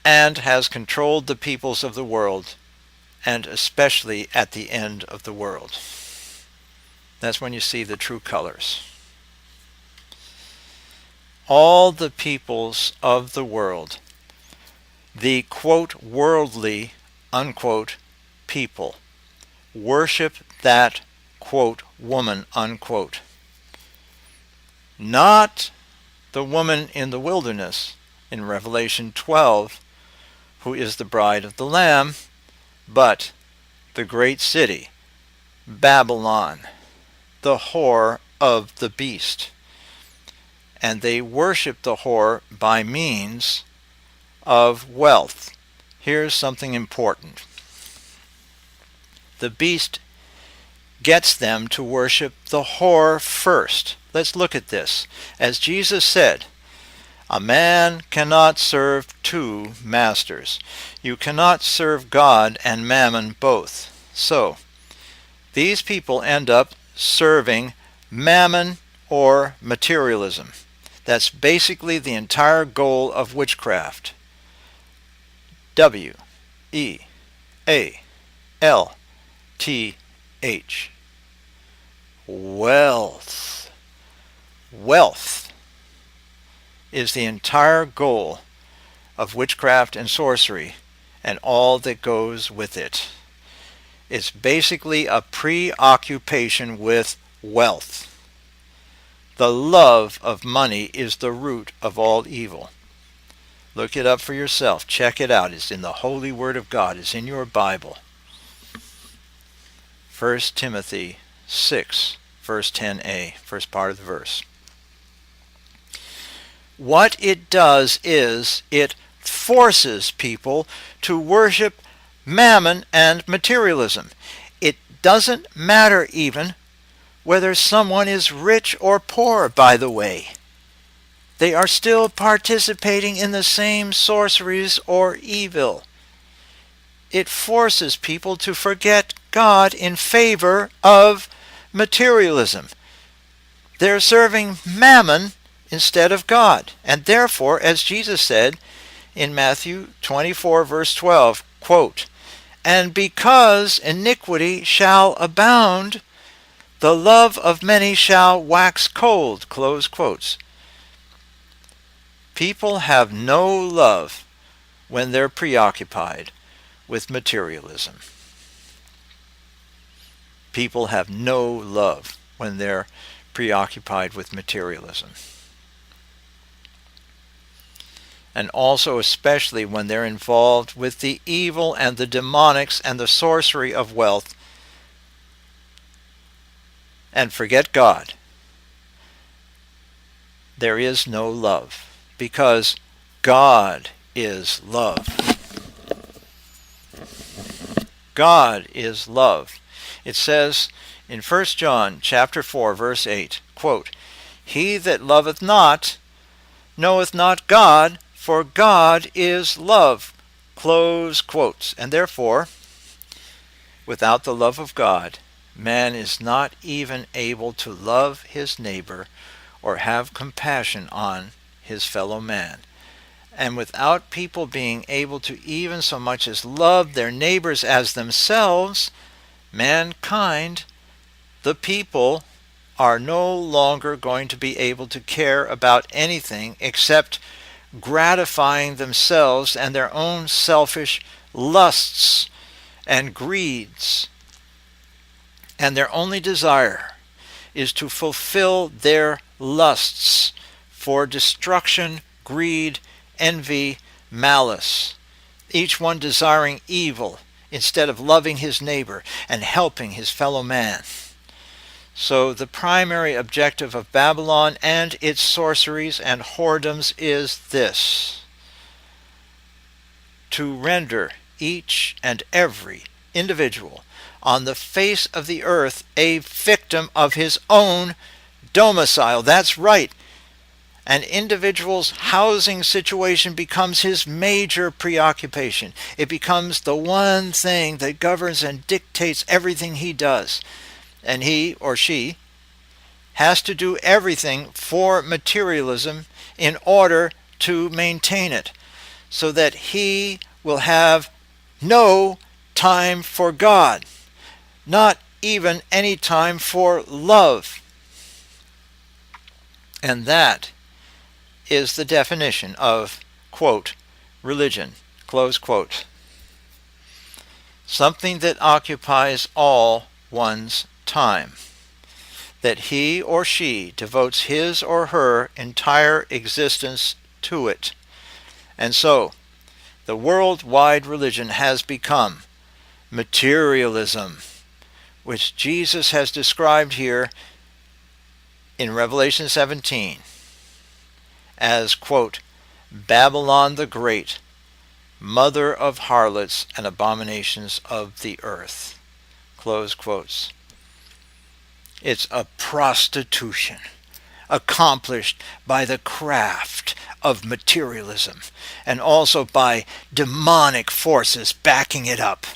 and has controlled the peoples of the world, and especially at the end of the world. That's when you see the true colors. All the peoples of the world, the, quote, worldly, unquote, people, worship that, quote, woman, unquote. Not the woman in the wilderness in Revelation 12, who is the bride of the Lamb, but the great city, Babylon, the whore of the beast. And they worship the whore by means of wealth. Here's something important. The beast gets them to worship the whore first. Let's look at this. As Jesus said, a man cannot serve two masters. You cannot serve God and mammon both. So, these people end up serving mammon or materialism. That's basically the entire goal of witchcraft. W-E-A-L-T-H. Wealth. Wealth is the entire goal of witchcraft and sorcery and all that goes with it. It's basically a preoccupation with wealth. The love of money is the root of all evil. Look it up for yourself. Check it out. It's in the Holy Word of God. It's in your Bible. 1 Timothy 6, verse 10a, first part of the verse. What it does is it forces people to worship mammon and materialism. It doesn't matter even whether someone is rich or poor, by the way. They are still participating in the same sorceries or evil. It forces people to forget God in favor of materialism. They're serving mammon instead of God. And therefore, as Jesus said in Matthew 24, verse 12, quote, "And because iniquity shall abound, the love of many shall wax cold," close quotes. People have no love when they're preoccupied with materialism. People have no love when they're preoccupied with materialism. And also especially when they're involved with the evil and the demonics and the sorcery of wealth and forget God. There is no love, because God is love. God is love. It says in 1 John chapter 4, verse 8, quote, "He that loveth not knoweth not God, for God is love," close quotes. And therefore, Without the love of God, man is not even able to love his neighbor or have compassion on his fellow man. And without people being able to even so much as love their neighbors as themselves, mankind, the people, are no longer going to be able to care about anything except gratifying themselves and their own selfish lusts and greeds. And their only desire is to fulfill their lusts for destruction, greed, envy, malice, each one desiring evil instead of loving his neighbor and helping his fellow man. So the primary objective of Babylon and its sorceries and whoredoms is this: to render each and every individual on the face of the earth a victim of his own domicile. That's right. An individual's housing situation becomes his major preoccupation. It becomes the one thing that governs and dictates everything he does. And he or she has to do everything for materialism in order to maintain it, so that he will have no time for God, not even any time for love. And that is the definition of, quote, religion, close quote. Something that occupies all one's time, that he or she devotes his or her entire existence to it. And so, the worldwide religion has become materialism, which Jesus has described here in Revelation 17 as, quote, Babylon the Great, mother of harlots and abominations of the earth, close quotes. It's a prostitution accomplished by the craft of materialism and also by demonic forces backing it up,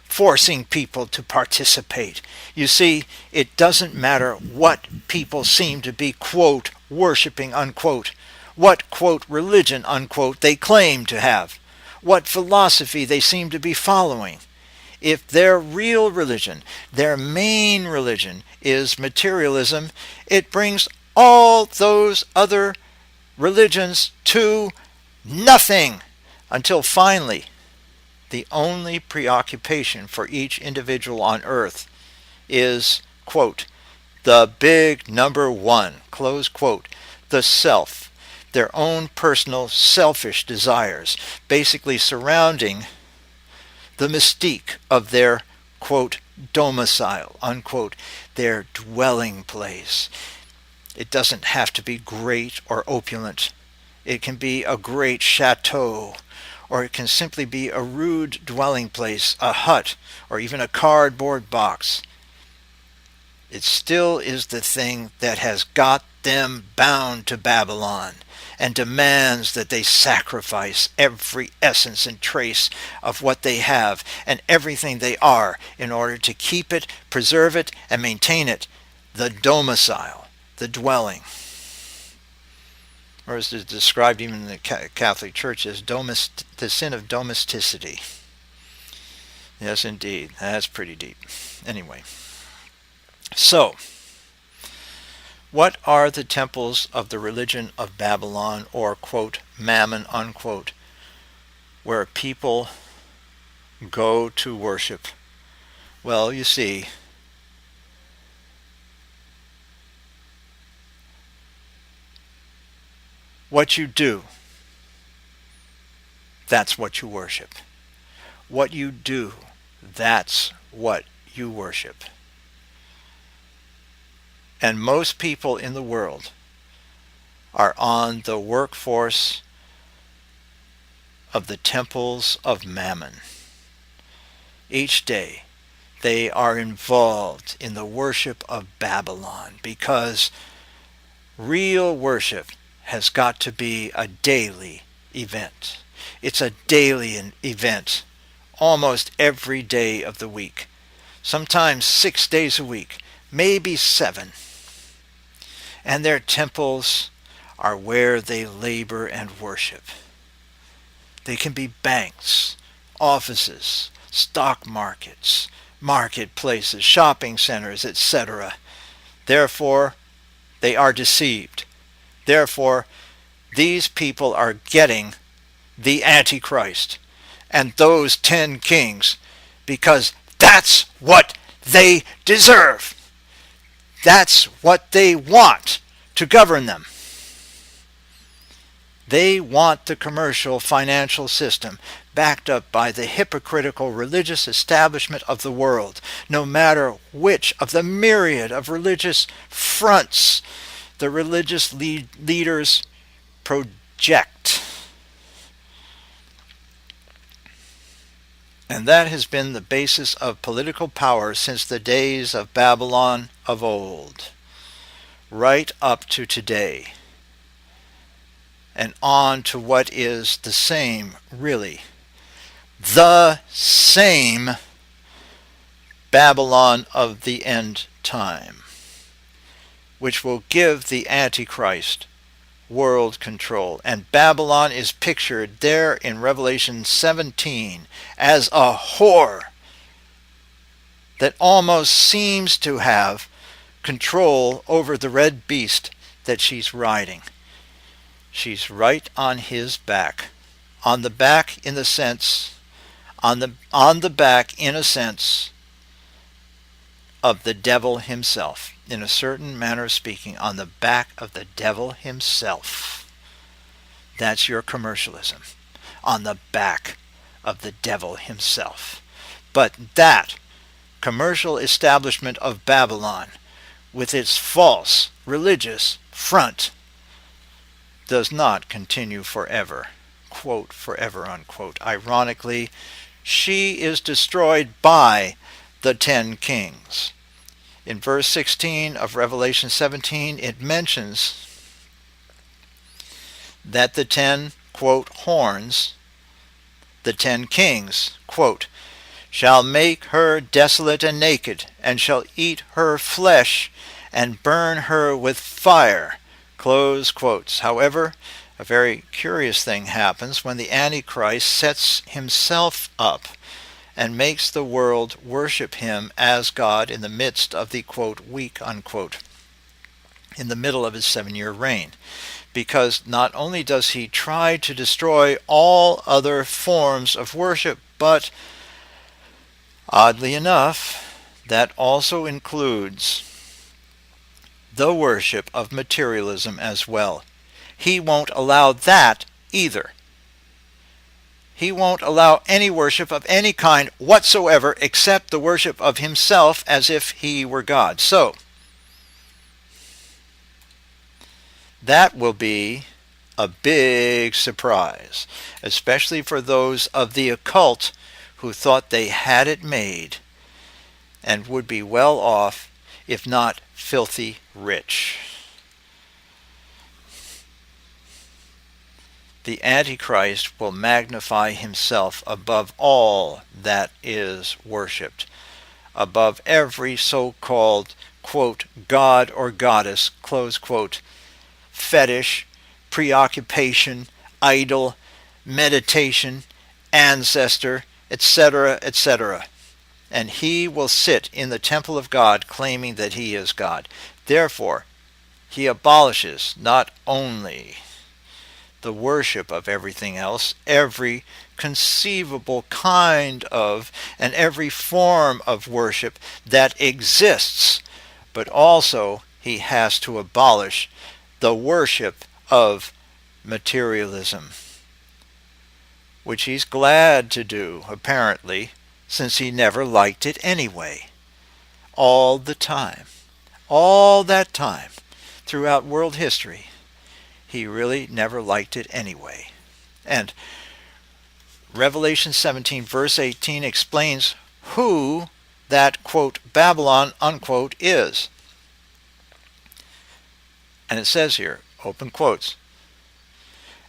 forcing people to participate. You see, it doesn't matter what people seem to be, quote, worshiping, unquote, what, quote, religion, unquote, they claim to have, what philosophy they seem to be following. If their real religion, their main religion, is materialism, it brings all those other religions to nothing, until finally the only preoccupation for each individual on earth is, quote, the big number one, close quote, the self, their own personal selfish desires, basically surrounding the mystique of their, quote, domicile, unquote, their dwelling place. It doesn't have to be great or opulent. It can be a great chateau, or it can simply be a rude dwelling place, a hut, or even a cardboard box. It still is the thing that has got them bound to Babylon and demands that they sacrifice every essence and trace of what they have and everything they are in order to keep it, preserve it, and maintain it, the domicile, the dwelling. Or as it's described even in the Catholic Church as the sin of domesticity. Yes, indeed. That's pretty deep. Anyway. So, what are the temples of the religion of Babylon, or, quote, Mammon, unquote, where people go to worship? Well, you see, what you do, that's what you worship. What you do, that's what you worship. And most people in the world are on the workforce of the temples of Mammon. Each day they are involved in the worship of Babylon, because real worship has got to be a daily event. It's a daily event almost every day of the week. sometimes 6 days a week, maybe 7. And their temples are where they labor and worship. They can be banks, offices, stock markets, marketplaces, shopping centers, etc. Therefore, they are deceived. Therefore, these people are getting the Antichrist and those 10 kings because that's what they deserve. That's what they want to govern them. They want the commercial financial system backed up by the hypocritical religious establishment of the world, no matter which of the myriad of religious fronts the religious leaders project. And that has been the basis of political power since the days of Babylon of old, right up to today, and on to what is the same, really, the same Babylon of the end time, which will give the Antichrist world control. And Babylon is pictured there in Revelation 17 as a whore that almost seems to have control over the red beast that she's riding. She's right on his back. On the back in the sense, on the back in a sense of the devil himself. In a certain manner of speaking, on the back of the devil himself. That's your commercialism. On the back of the devil himself. But that commercial establishment of Babylon, with its false religious front, does not continue forever. Quote, forever, unquote. Ironically, she is destroyed by the 10 kings. In verse 16 of Revelation 17, it mentions that the 10, quote, horns, the 10 kings, quote, shall make her desolate and naked, and shall eat her flesh, and burn her with fire, close quotes. However, a very curious thing happens when the Antichrist sets himself up and makes the world worship him as God in the midst of the, quote, week, unquote, in the middle of his 7-year reign. Because not only does he try to destroy all other forms of worship, but oddly enough, that also includes the worship of materialism as well. He won't allow that either. He won't allow any worship of any kind whatsoever except the worship of himself as if he were God. So, that will be a big surprise, especially for those of the occult who thought they had it made and would be well off, if not filthy rich. The Antichrist will magnify himself above all that is worshipped, above every so-called, quote, god or goddess, close quote, fetish, preoccupation, idol, meditation, ancestor, etc., etc. And he will sit in the temple of God claiming that he is God. Therefore, he abolishes not only the worship of everything else, every conceivable kind of and every form of worship that exists, but also he has to abolish the worship of materialism, which he's glad to do, apparently, since he never liked it anyway. All the time. All that time, throughout world history, he really never liked it anyway. And Revelation 17 verse 18 explains who that, quote, Babylon, unquote, is. And it says here, open quotes,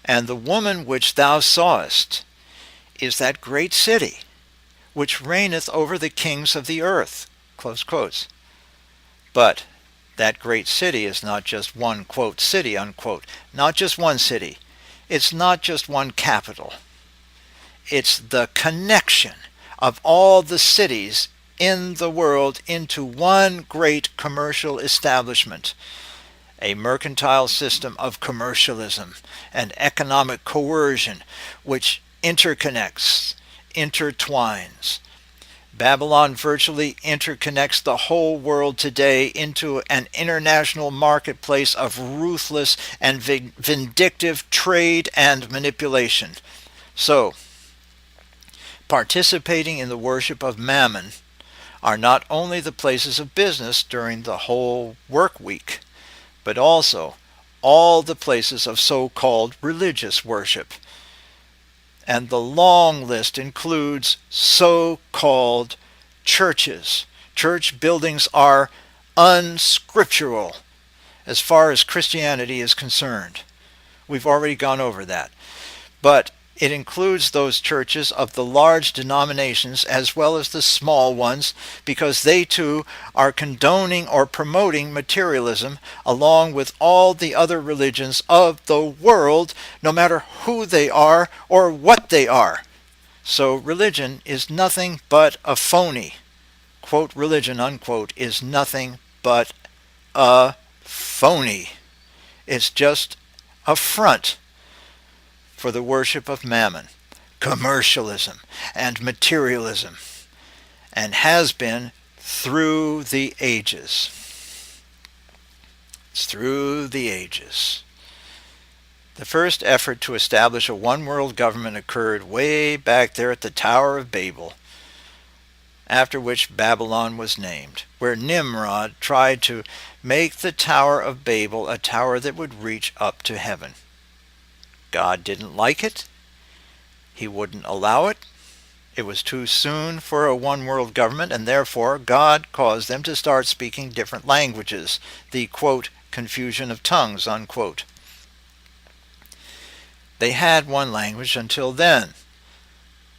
and the woman which thou sawest is that great city, which reigneth over the kings of the earth. Close quotes. But that great city is not just one, quote, city, unquote. Not just one city. It's not just one capital. It's the connection of all the cities in the world into one great commercial establishment, a mercantile system of commercialism and economic coercion which interconnects, intertwines. Babylon virtually interconnects the whole world today into an international marketplace of ruthless and vindictive trade and manipulation. So, participating in the worship of Mammon are not only the places of business during the whole work week, but also all the places of so-called religious worship. And the long list includes so-called churches. Church buildings are unscriptural as far as Christianity is concerned. We've already gone over that. But it includes those churches of the large denominations as well as the small ones, because they too are condoning or promoting materialism along with all the other religions of the world, no matter who they are or what they are. So religion is nothing but a phony. Quote, religion, unquote, is nothing but a phony. It's just a front for the worship of Mammon, commercialism, and materialism, and has been through the ages. It's through the ages. The first effort to establish a one-world government occurred way back there at the Tower of Babel, after which Babylon was named, where Nimrod tried to make the Tower of Babel a tower that would reach up to heaven. God didn't like it. He wouldn't allow it. It was too soon for a one-world government, and therefore God caused them to start speaking different languages, the, quote, confusion of tongues, unquote. They had one language until then,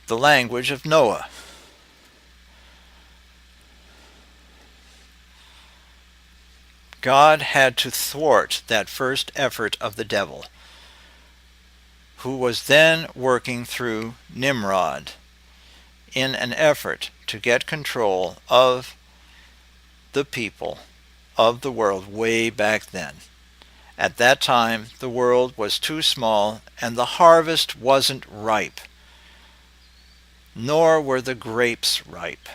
the language of Noah. God had to thwart that first effort of the devil, who was then working through Nimrod in an effort to get control of the people of the world way back then. At that time, the world was too small and the harvest wasn't ripe, nor were the grapes ripe.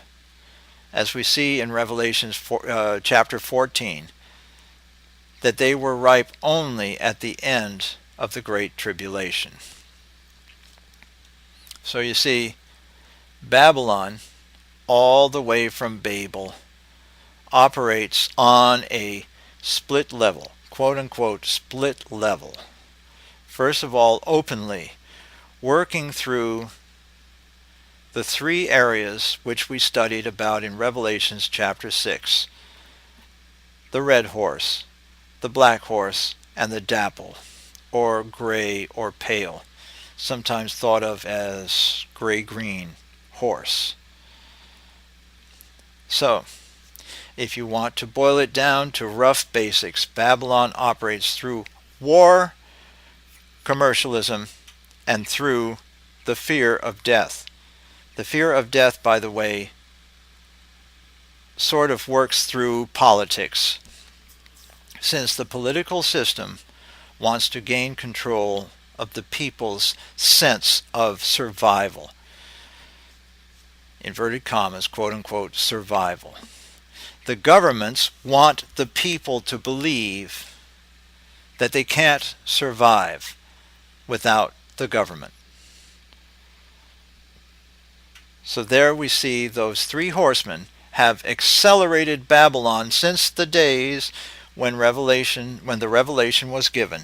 As we see in Revelation chapter 14, that they were ripe only at the end of the Great Tribulation. So you see, Babylon, all the way from Babel, operates on a split level, quote-unquote split level. First of all, openly, working through the three areas which we studied about in Revelation chapter 6. The red horse, the black horse, and the dapple, or gray or pale, sometimes thought of as gray-green horse. So, if you want to boil it down to rough basics, Babylon operates through war, commercialism, and through the fear of death. The fear of death, by the way, sort of works through politics, since the political system wants to gain control of the people's sense of survival. Inverted commas, quote-unquote, survival. The governments want the people to believe that they can't survive without the government. So there we see those three horsemen have accelerated Babylon since the days when the revelation was given,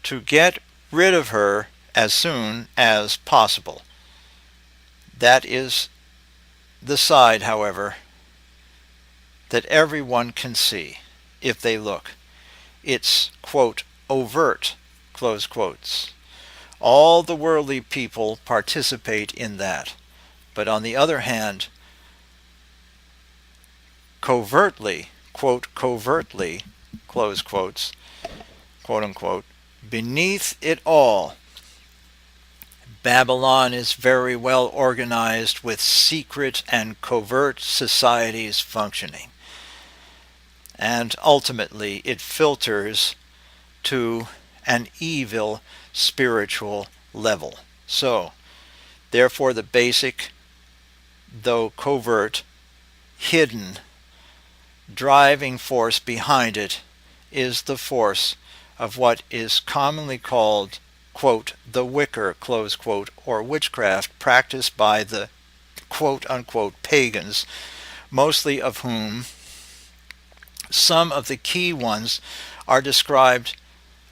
to get rid of her as soon as possible. That is the side, however, that everyone can see if they look. It's, quote, overt, close quotes. All the worldly people participate in that. But on the other hand, covertly, quote, covertly, close quotes, quote unquote, beneath it all, Babylon is very well organized with secret and covert societies functioning. And ultimately, it filters to an evil spiritual level. So, therefore, the basic, though covert, hidden, driving force behind it is the force of what is commonly called, quote, the wicker, close quote, or witchcraft practiced by the quote unquote pagans, mostly of whom some of the key ones are described,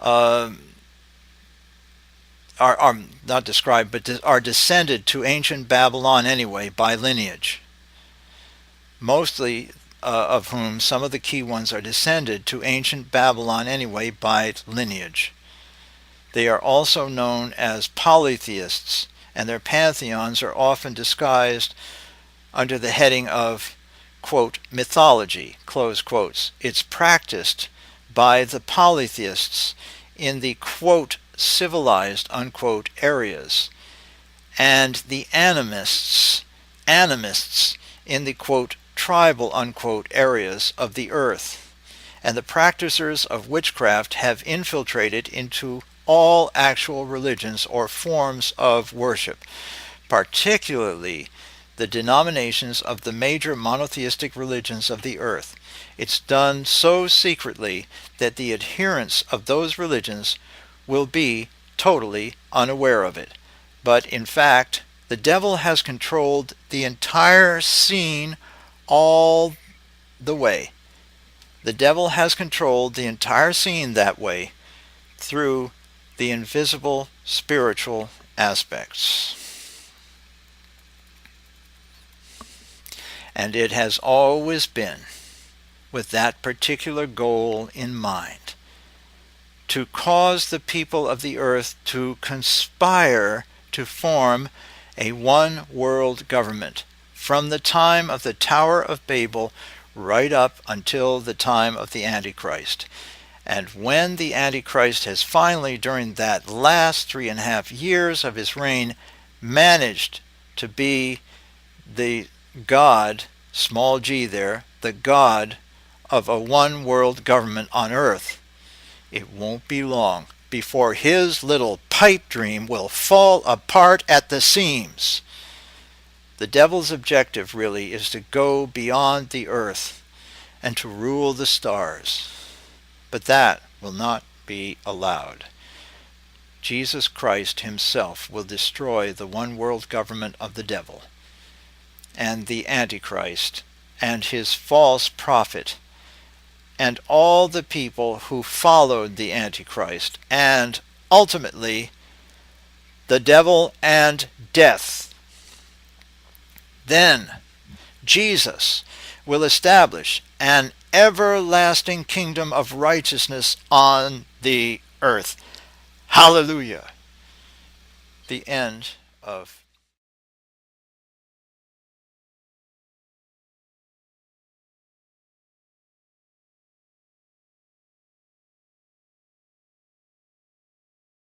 are not described, but are descended to ancient Babylon anyway by lineage. Mostly of whom some of the key ones are descended to ancient Babylon anyway by lineage. They are also known as polytheists, and their pantheons are often disguised under the heading of, quote, mythology, close quotes. It's practiced by the polytheists in the, quote, civilized, unquote, areas, and the animists in the, quote, tribal, unquote, areas of the earth. And the practicers of witchcraft have infiltrated into all actual religions or forms of worship, particularly the denominations of the major monotheistic religions of the earth. It's done so secretly that the adherents of those religions will be totally unaware of it. But in fact, the devil has controlled the entire scene all the way. The devil has controlled the entire scene that way through the invisible spiritual aspects. And it has always been with that particular goal in mind, to cause the people of the earth to conspire to form a one-world government from the time of the Tower of Babel right up until the time of the Antichrist. And when the Antichrist has finally, during that last 3.5 years of his reign, managed to be the God, small g there, the God of a one-world government on earth, it won't be long before his little pipe dream will fall apart at the seams. The devil's objective really is to go beyond the earth and to rule the stars. But that will not be allowed. Jesus Christ himself will destroy the one-world government of the devil and the Antichrist and his false prophet and all the people who followed the Antichrist, and ultimately the devil and death. Then Jesus will establish an everlasting kingdom of righteousness on the earth. Hallelujah. The end of